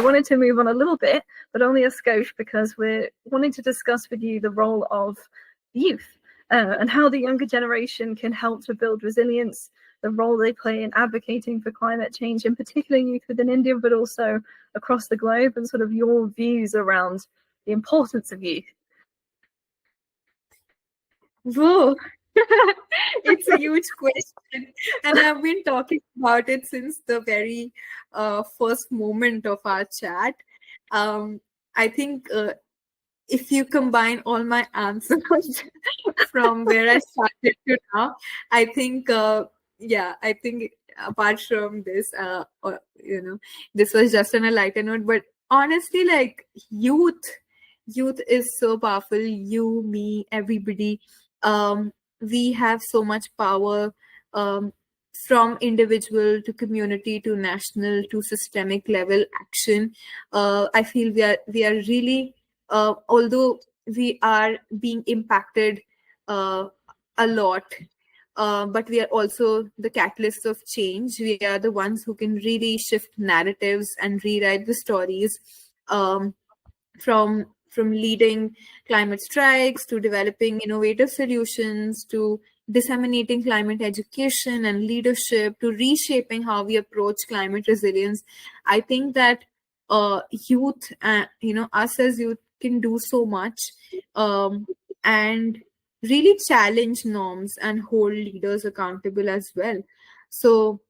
wanted to move on a little bit, but only a skosh, because we're wanting to discuss with you the role of youth and how the younger generation can help to build resilience, the role they play in advocating for climate change, in particular youth within India, but also across the globe, and sort of your views around the importance of youth. Whoa, it's a huge question, and I've been talking about it since the very first moment of our chat. I think if you combine all my answers from where I started to now, I think, I think apart from this, this was just on a lighter note, but honestly, like youth is so powerful. You, me, everybody. We have so much power, um, from individual to community to national to systemic level action. I feel we are really, although we are being impacted uh, a lot, but we are also the catalysts of change. We are the ones who can really shift narratives and rewrite the stories, um, from leading climate strikes to developing innovative solutions to disseminating climate education and leadership to reshaping how we approach climate resilience. I think that youth, us as youth can do so much, and really challenge norms and hold leaders accountable as well. So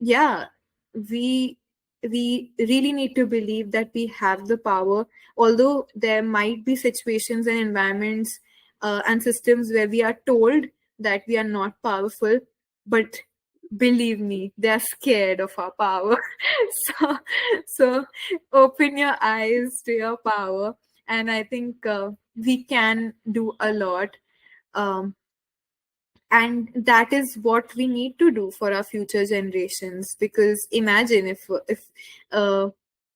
yeah, we we really need to believe that we have the power, although there might be situations and environments and systems where we are told that we are not powerful, but believe me, they are scared of our power. So open your eyes to your power, and I think we can do a lot. um, and that is what we need to do for our future generations, because imagine uh,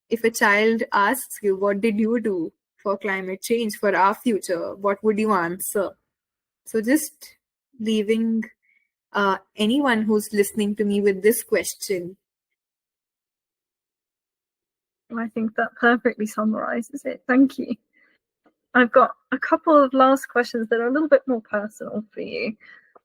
if a child asks you, what did you do for climate change for our future, what would you answer? So just leaving anyone who's listening to me with this question. I think that perfectly summarizes it. Thank you. I've got a couple of last questions that are a little bit more personal for you.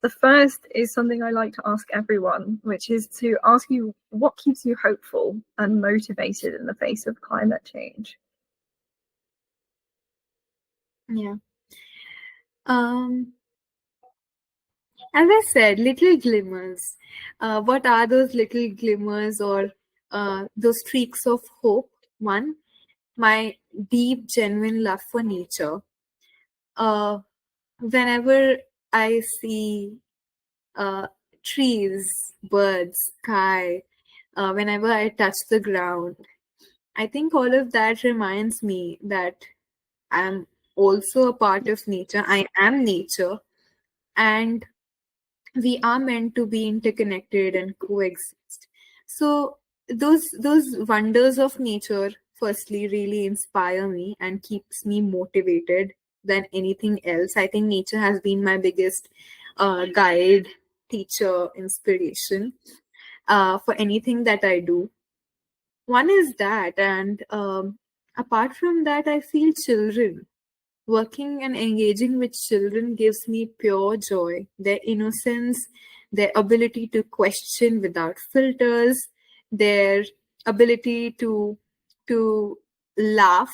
The first is something I like to ask everyone, which is to ask you what keeps you hopeful and motivated in the face of climate change. Yeah. As I said, little glimmers. What are those little glimmers, or those streaks of hope? One, my deep, genuine love for nature. Whenever I see uh, trees, birds, sky, whenever I touch the ground, I think all of that reminds me that I'm also a part of nature. I am nature, and we are meant to be interconnected and coexist. So those wonders of nature firstly really inspire me and keeps me motivated than anything else. I think nature has been my biggest guide, teacher, inspiration for anything that I do. One is that, and apart from that, I feel children. Working and engaging with children gives me pure joy. Their innocence, their ability to question without filters, their ability to laugh,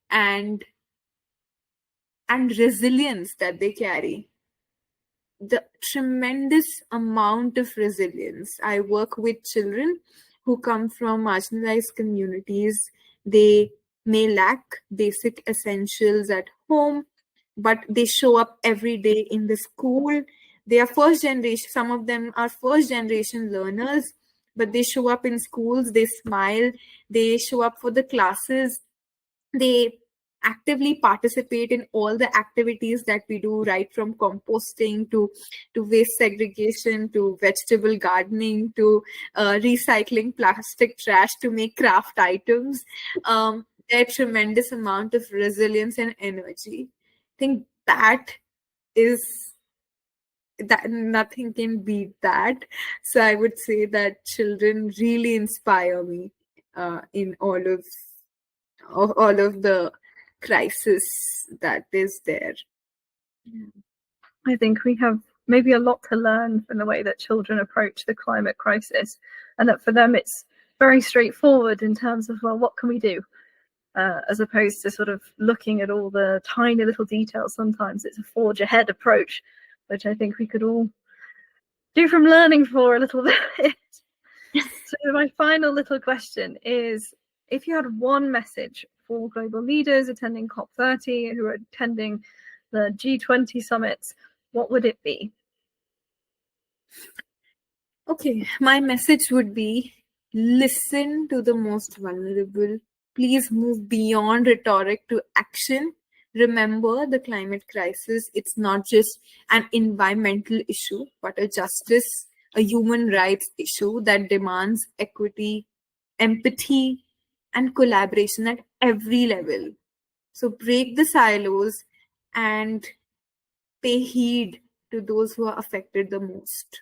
and resilience that they carry. The tremendous amount of resilience. I work with children who come from marginalized communities. They may lack basic essentials at home, but they show up every day in the school. They are first generation, some of them are first generation learners, but they show up in schools, they smile, they show up for the classes, they actively participate in all the activities that we do, right from composting to waste segregation to vegetable gardening to recycling plastic trash to make craft items. There's tremendous amount of resilience and energy. I think is that nothing can beat that. So I would say that children really inspire me in all of of all of the crisis that is there. I think we have maybe a lot to learn from the way that children approach the climate crisis, and that for them it's very straightforward in terms of, well, what can we do? As opposed to sort of looking at all the tiny little details. Sometimes it's a forge ahead approach, which I think we could all do from learning for a little bit. So my final little question is, if you had one message for global leaders attending COP30 who are attending the G20 summits, what would it be? Okay, my message would be listen to the most vulnerable. Please move beyond rhetoric to action. Remember the climate crisis, it's not just an environmental issue, but a justice, a human rights issue that demands equity, empathy, and collaboration at every level. So break the silos and pay heed to those who are affected the most.